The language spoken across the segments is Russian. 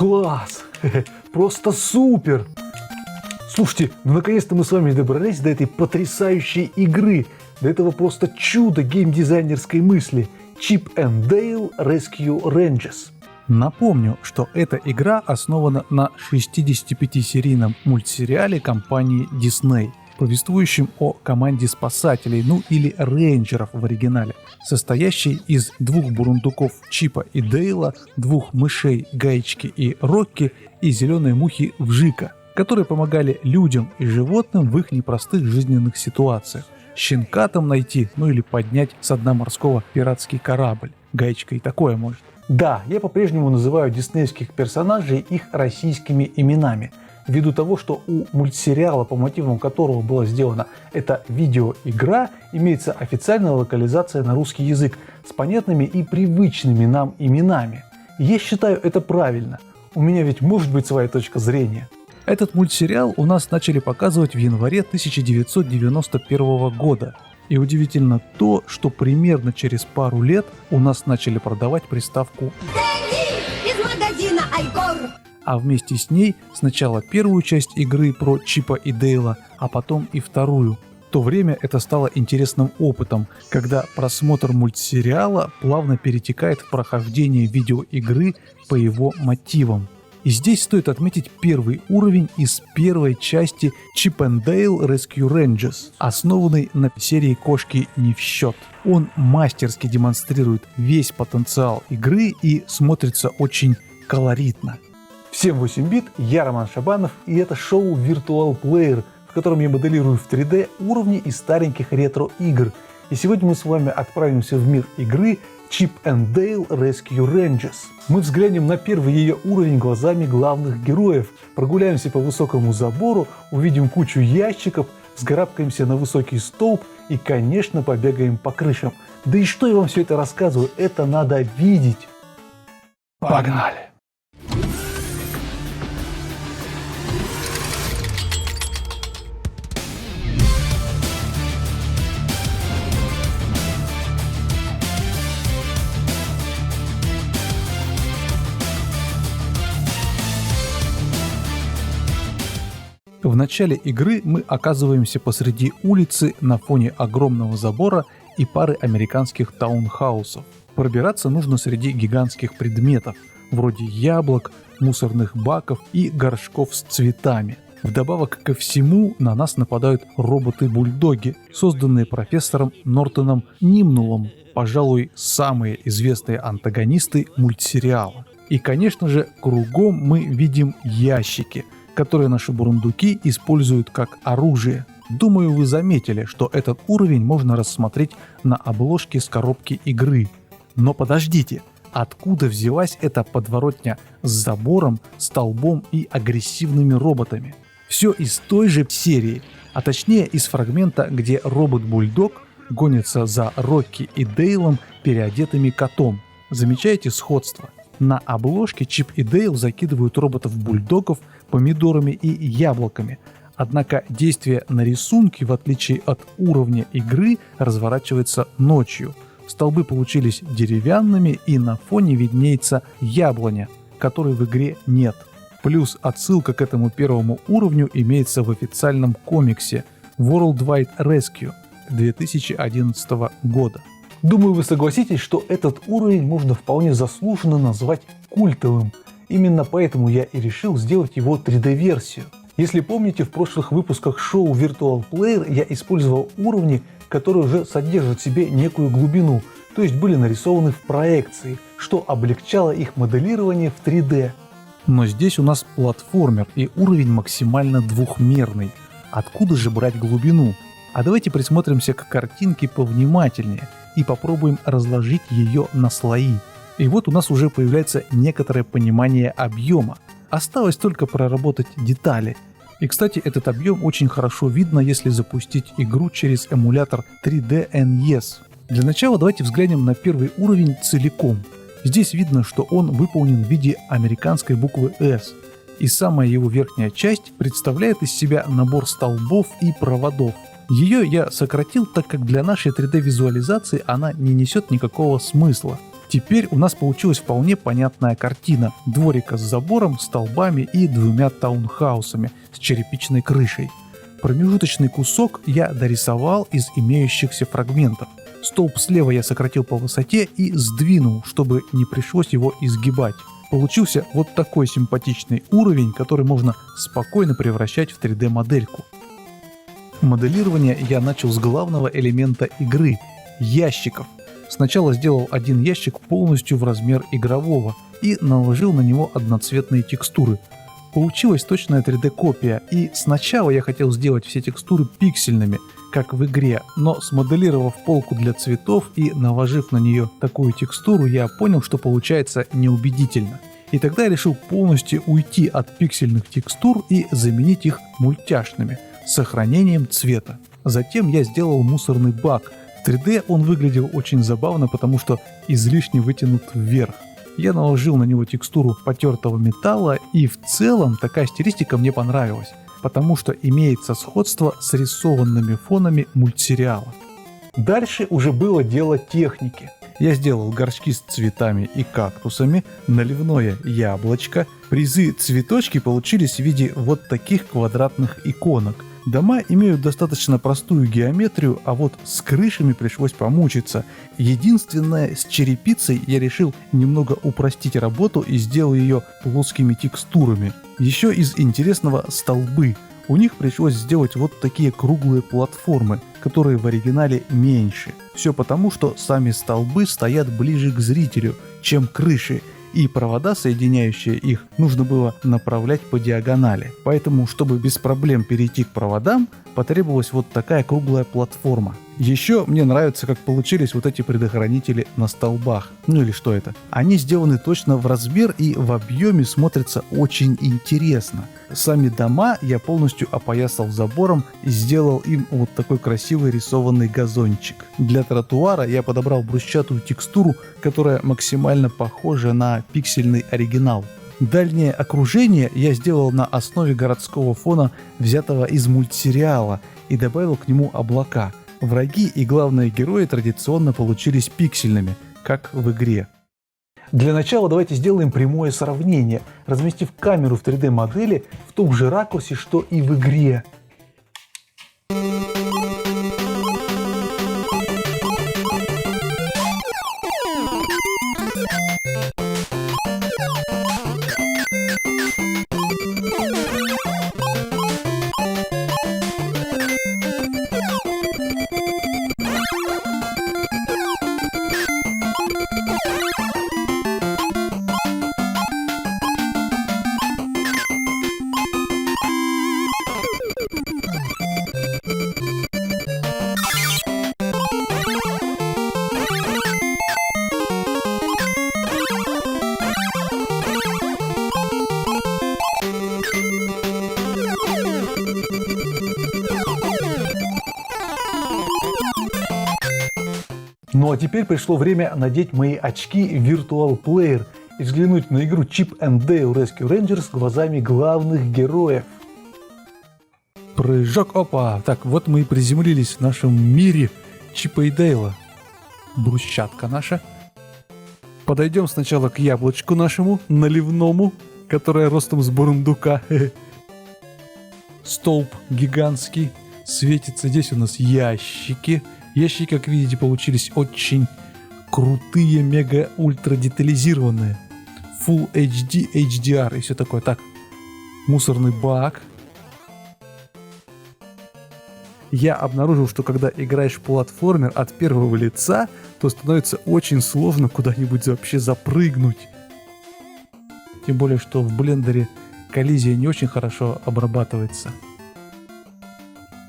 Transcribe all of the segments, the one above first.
Класс! Просто супер! Слушайте, ну наконец-то мы с вами добрались до этой потрясающей игры, до этого просто чуда геймдизайнерской мысли Chip and Dale Rescue Rangers. Напомню, что эта игра основана на 65-серийном мультсериале компании Disney, повествующем о команде спасателей, ну или рейнджеров в оригинале, состоящей из двух бурундуков Чипа и Дейла, двух мышей Гаечки и Рокки и зеленой мухи Вжика, которые помогали людям и животным в их непростых жизненных ситуациях. Щенкатам найти, ну или поднять со дна морского пиратский корабль. Гаечка и такое может. Да, я по-прежнему называю диснеевских персонажей их российскими именами, ввиду того, что у мультсериала, по мотивам которого была сделана эта видеоигра, имеется официальная локализация на русский язык с понятными и привычными нам именами. И я считаю это правильно. У меня ведь может быть своя точка зрения. Этот мультсериал у нас начали показывать в январе 1991 года. И удивительно то, что примерно через пару лет у нас начали продавать приставку Из магазина Айкор. А вместе с ней сначала первую часть игры про Чипа и Дейла, а потом и вторую. В то время это стало интересным опытом, когда просмотр мультсериала плавно перетекает в прохождение видеоигры по его мотивам. И здесь стоит отметить первый уровень из первой части Chip and Dale Rescue Rangers, основанный на серии «Кошки не в счет». Он мастерски демонстрирует весь потенциал игры и смотрится очень колоритно. Всем 8 бит, я Роман Шабанов, и это шоу Virtual Player, в котором я моделирую в 3D уровни из стареньких ретро-игр. И сегодня мы с вами отправимся в мир игры Chip and Dale Rescue Rangers. Мы взглянем на первый ее уровень глазами главных героев, прогуляемся по высокому забору, увидим кучу ящиков, вскарабкаемся на высокий столб и, конечно, побегаем по крышам. Да и что я вам все это рассказываю, это надо видеть. Погнали! В начале игры мы оказываемся посреди улицы на фоне огромного забора и пары американских таунхаусов. Пробираться нужно среди гигантских предметов, вроде яблок, мусорных баков и горшков с цветами. Вдобавок ко всему на нас нападают роботы-бульдоги, созданные профессором Нортоном Нимнулом, пожалуй, самые известные антагонисты мультсериала. И, конечно же, кругом мы видим ящики, которые наши бурундуки используют как оружие. Думаю, вы заметили, что этот уровень можно рассмотреть на обложке с коробки игры. Но подождите, откуда взялась эта подворотня с забором, столбом и агрессивными роботами? Все из той же серии, а точнее из фрагмента, где робот-бульдог гонится за Рокки и Дейлом, переодетыми котом. Замечаете сходство? На обложке Чип и Дейл закидывают роботов-бульдогов помидорами и яблоками. Однако действие на рисунке, в отличие от уровня игры, разворачивается ночью. Столбы получились деревянными, и на фоне виднеется яблоня, которой в игре нет. Плюс отсылка к этому первому уровню имеется в официальном комиксе Worldwide Rescue 2011 года. Думаю, вы согласитесь, что этот уровень можно вполне заслуженно назвать культовым. Именно поэтому я и решил сделать его 3D-версию. Если помните, в прошлых выпусках шоу Virtual Player я использовал уровни, которые уже содержат в себе некую глубину, то есть были нарисованы в проекции, что облегчало их моделирование в 3D. Но здесь у нас платформер и уровень максимально двухмерный. Откуда же брать глубину? А давайте присмотримся к картинке повнимательнее и попробуем разложить ее на слои. И вот у нас уже появляется некоторое понимание объема. Осталось только проработать детали. И, кстати, этот объем очень хорошо видно, если запустить игру через эмулятор 3D NES. Для начала давайте взглянем на первый уровень целиком. Здесь видно, что он выполнен в виде американской буквы S. И самая его верхняя часть представляет из себя набор столбов и проводов. Ее я сократил, так как для нашей 3D-визуализации она не несет никакого смысла. Теперь у нас получилась вполне понятная картина дворика с забором, столбами и 2 таунхаусами с черепичной крышей. Промежуточный кусок я дорисовал из имеющихся фрагментов. Столб слева я сократил по высоте и сдвинул, чтобы не пришлось его изгибать. Получился вот такой симпатичный уровень, который можно спокойно превращать в 3D-модельку. Моделирование я начал с главного элемента игры – ящиков. Сначала сделал один ящик полностью в размер игрового и наложил на него одноцветные текстуры. Получилась точная 3D-копия, и сначала я хотел сделать все текстуры пиксельными, как в игре, но смоделировав полку для цветов и наложив на нее такую текстуру, я понял, что получается неубедительно. И тогда я решил полностью уйти от пиксельных текстур и заменить их мультяшными, с сохранением цвета. Затем я сделал мусорный бак. В 3D он выглядел очень забавно, потому что излишне вытянут вверх. Я наложил на него текстуру потертого металла, и в целом такая стилистика мне понравилась, потому что имеется сходство с рисованными фонами мультсериала. Дальше уже было дело техники. Я сделал горшки с цветами и кактусами, наливное яблочко. Призы-цветочки получились в виде вот таких квадратных иконок. Дома имеют достаточно простую геометрию, а вот с крышами пришлось помучиться. Единственное, с черепицей я решил немного упростить работу и сделал ее плоскими текстурами. Еще из интересного столбы. У них пришлось сделать вот такие круглые платформы, которые в оригинале меньше. Все потому, что сами столбы стоят ближе к зрителю, чем крыши, и провода, соединяющие их, нужно было направлять по диагонали. Поэтому, чтобы без проблем перейти к проводам, потребовалась вот такая круглая платформа. Еще мне нравится, как получились вот эти предохранители на столбах. Ну или что это? Они сделаны точно в размер и в объеме смотрятся очень интересно. Сами дома я полностью опоясал забором и сделал им вот такой красивый рисованный газончик. Для тротуара я подобрал брусчатую текстуру, которая максимально похожа на пиксельный оригинал. Дальнее окружение я сделал на основе городского фона, взятого из мультсериала, и добавил к нему облака. Враги и главные герои традиционно получились пиксельными, как в игре. Для начала давайте сделаем прямое сравнение, разместив камеру в 3D-модели в том же ракурсе, что и в игре. Ну а теперь пришло время надеть мои очки Virtual Player и взглянуть на игру Chip and Dale Rescue Rangers глазами главных героев. Прыжок, опа! Так, вот мы и приземлились в нашем мире Чипа и Дейла. Брусчатка наша. Подойдем сначала к яблочку нашему, наливному, которое ростом с бурундука. Столб гигантский. Светится. Здесь у нас ящики. Ящики, как видите, получились очень крутые, мега-ультра детализированные. Full HD, HDR и все такое. Так, мусорный бак. Я обнаружил, что когда играешь в платформер от первого лица, то становится очень сложно куда-нибудь вообще запрыгнуть. Тем более, что в блендере коллизия не очень хорошо обрабатывается.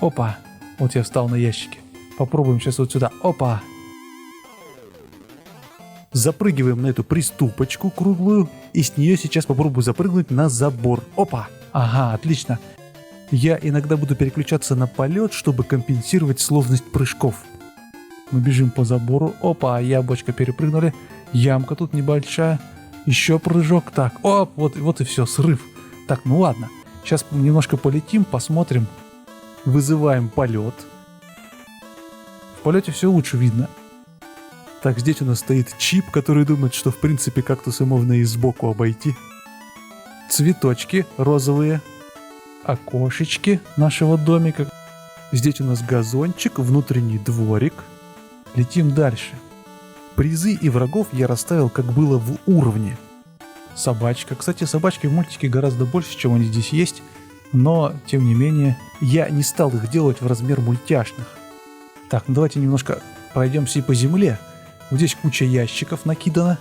Опа! Вот я встал на ящике. Попробуем сейчас вот сюда. Опа! Запрыгиваем на эту приступочку круглую. И с нее сейчас попробую запрыгнуть на забор. Опа! Ага, отлично. Я иногда буду переключаться на полет, чтобы компенсировать сложность прыжков. Мы бежим по забору. Опа, яблочко перепрыгнули. Ямка тут небольшая. Еще прыжок. Так, оп, вот и все, срыв. Так, ну ладно. Сейчас немножко полетим, посмотрим. Вызываем полет. В полете все лучше видно. Так, здесь у нас стоит Чип, который думает, что в принципе кактусы можно и сбоку обойти. Цветочки розовые. Окошечки нашего домика. Здесь у нас газончик, внутренний дворик. Летим дальше. Призы и врагов я расставил, как было в уровне. Собачка. Кстати, собачки в мультике гораздо больше, чем они здесь есть. Но, тем не менее, я не стал их делать в размер мультяшных. Так, ну давайте немножко пройдемся и по земле. Вот здесь куча ящиков накидано.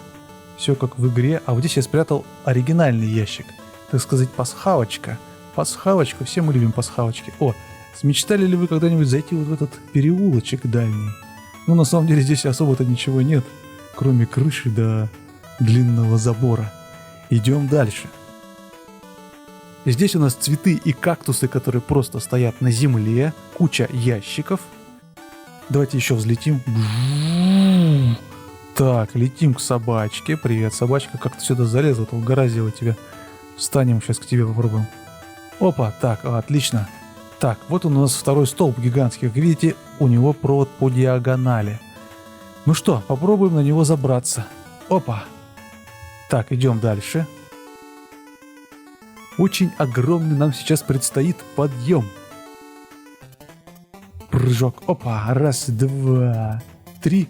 Все как в игре. А вот здесь я спрятал оригинальный ящик. Так сказать, пасхалочка. Пасхалочка. Все мы любим пасхалочки. О, мечтали ли вы когда-нибудь зайти вот в этот переулочек дальний? Ну, на самом деле, здесь особо-то ничего нет, кроме крыши до длинного забора. Идем дальше. И здесь у нас цветы и кактусы, которые просто стоят на земле. Куча ящиков. Давайте еще взлетим. Так, летим к собачке. Привет, собачка. Как ты сюда залезла? То угораздило тебя. Встанем, сейчас к тебе попробуем. Опа, так, отлично. Так, вот он у нас второй столб гигантский. Как видите, у него провод по диагонали. Ну что, попробуем на него забраться. Опа. Так, идем дальше. Очень огромный нам сейчас предстоит подъем. Прыжок. Опа. Раз, два, три,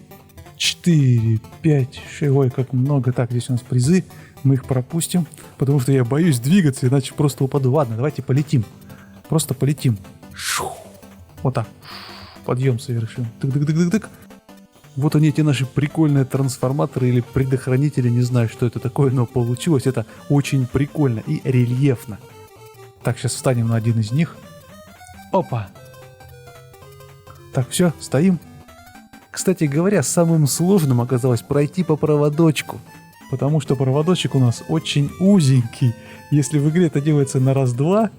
4, 5, 6. Ой, как много. Так, здесь у нас призы. Мы их пропустим, потому что я боюсь двигаться, иначе просто упаду. Ладно, давайте полетим. Просто полетим. Шу. Вот так. Подъем совершим. Тык-тык-тык-тык-тык. Вот они, эти наши прикольные трансформаторы или предохранители. Не знаю, что это такое, но получилось это очень прикольно и рельефно. Так, сейчас встанем на один из них. Опа. Так, все, стоим. Кстати говоря, самым сложным оказалось пройти по проводочку. Потому что проводочек у нас очень узенький. Если в игре это делается на раз-два,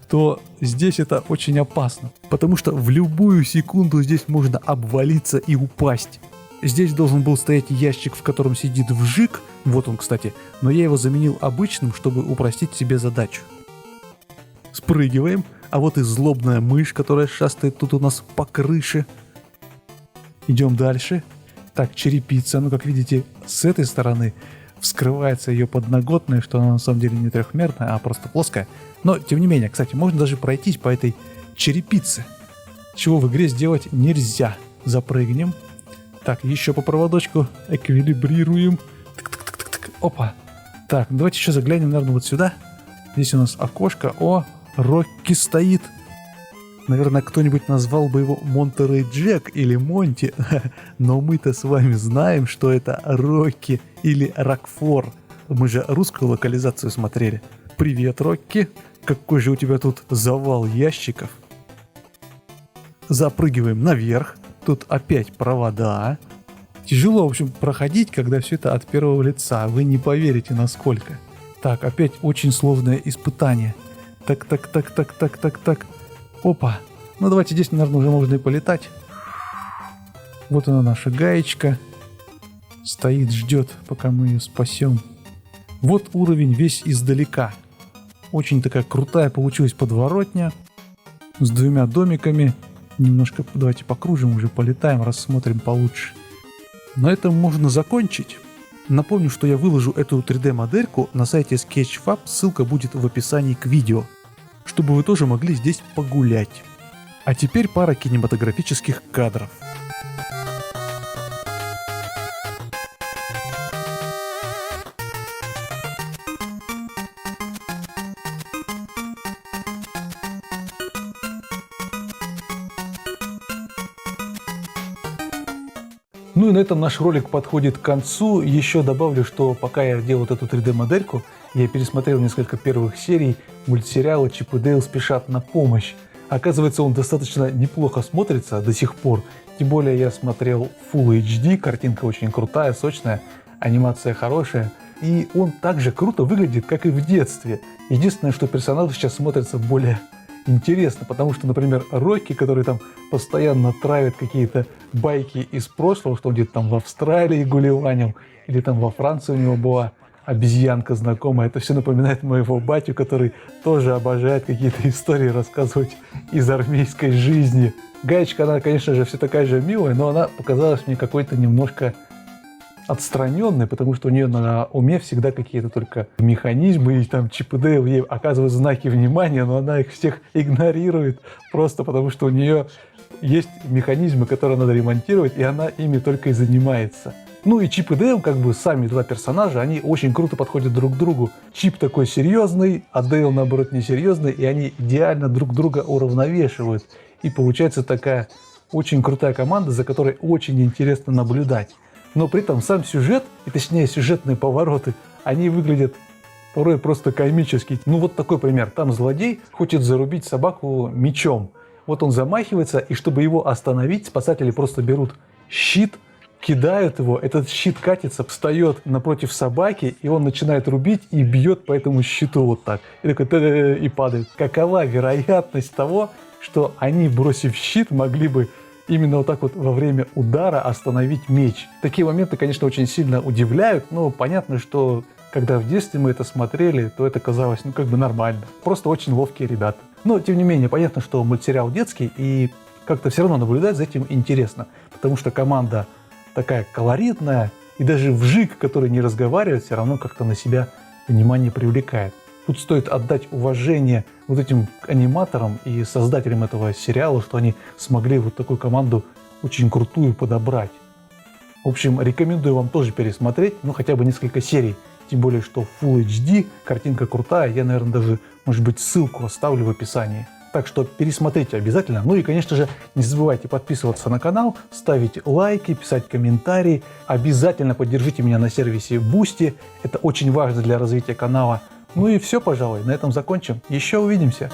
то здесь это очень опасно. Потому что в любую секунду здесь можно обвалиться и упасть. Здесь должен был стоять ящик, в котором сидит вжик. Вот он, кстати. Но я его заменил обычным, чтобы упростить себе задачу. Спрыгиваем. А вот и злобная мышь, которая шастает тут у нас по крыше. Идем дальше. Так, черепица. Ну, как видите, с этой стороны вскрывается ее подноготная, что она на самом деле не трехмерная, а просто плоская. Но, тем не менее, кстати, можно даже пройтись по этой черепице. Чего в игре сделать нельзя. Запрыгнем. Так, еще по проводочку эквилибрируем. Тык-тык-тык-тык. Опа. Так, давайте еще заглянем, наверное, вот сюда. Здесь у нас окошко. О, Рокки стоит. Наверное, кто-нибудь назвал бы его Монтерей Джек или Монти, но мы-то с вами знаем, что это Рокки или Рокфор. Мы же русскую локализацию смотрели. Привет, Рокки. Какой же у тебя тут завал ящиков. Запрыгиваем наверх. Тут опять провода. Тяжело, в общем, проходить, когда все это от первого лица. Вы не поверите, насколько. Так, опять очень сложное испытание. Так. Опа. Ну давайте здесь, наверное, уже можно и полетать. Вот она, наша гаечка. Стоит, ждет, пока мы ее спасем. Вот уровень весь издалека. Очень такая крутая получилась подворотня. С двумя домиками. Немножко давайте покружим, уже полетаем, рассмотрим получше. На этом можно закончить. Напомню, что я выложу эту 3D-модельку на сайте Sketchfab. Ссылка будет в описании к видео, чтобы вы тоже могли здесь погулять. А теперь пара кинематографических кадров. Ну и на этом наш ролик подходит к концу. Еще добавлю, что пока я делал вот эту 3D-модельку, я пересмотрел несколько первых серий мультсериала «Чип и Дейл спешат на помощь». Оказывается, он достаточно неплохо смотрится до сих пор. Тем более я смотрел Full HD, картинка очень крутая, сочная, анимация хорошая. И он также круто выглядит, как и в детстве. Единственное, что персонажи сейчас смотрятся более интересно, потому что, например, Рокки, который там постоянно травит какие-то байки из прошлого, что он где-то там в Австралии гулеванил, или там во Франции у него была обезьянка знакомая. Это все напоминает моего батю, который тоже обожает какие-то истории рассказывать из армейской жизни. Гаечка, она, конечно же, все такая же милая, но она показалась мне какой-то немножко отстраненной, потому что у нее на уме всегда какие-то только механизмы, и там Чип и Дейл ей оказывают знаки внимания, но она их всех игнорирует, просто потому что у нее есть механизмы, которые надо ремонтировать, и она ими только и занимается. Ну и Чип и Дейл, как бы сами два персонажа, они очень круто подходят друг к другу. Чип такой серьезный, а Дейл, наоборот, несерьезный, и они идеально друг друга уравновешивают. И получается такая очень крутая команда, за которой очень интересно наблюдать. Но при этом сам сюжет, и точнее сюжетные повороты, они выглядят порой просто комически. Ну вот такой пример. Там злодей хочет зарубить собаку мечом. Вот он замахивается, и чтобы его остановить, спасатели просто берут щит, кидают его, этот щит катится, встает напротив собаки, и он начинает рубить и бьет по этому щиту вот так. И такой и падает. Какова вероятность того, что они, бросив щит, могли бы именно вот так вот во время удара остановить меч? Такие моменты, конечно, очень сильно удивляют, но понятно, что когда в детстве мы это смотрели, то это казалось, ну, как бы нормально. Просто очень ловкие ребята. Но, тем не менее, понятно, что мультсериал детский, и как-то все равно наблюдать за этим интересно, потому что команда такая колоритная, и даже Вжик, который не разговаривает, все равно как-то на себя внимание привлекает. Тут стоит отдать уважение вот этим аниматорам и создателям этого сериала, что они смогли вот такую команду очень крутую подобрать. В общем, рекомендую вам тоже пересмотреть, ну, хотя бы несколько серий. Тем более, что Full HD, картинка крутая, я, наверное, даже, может быть, ссылку оставлю в описании. Так что пересмотрите обязательно. Ну и, конечно же, не забывайте подписываться на канал, ставить лайки, писать комментарии. Обязательно поддержите меня на сервисе Boosty. Это очень важно для развития канала. Ну и все, пожалуй, на этом закончим. Еще увидимся.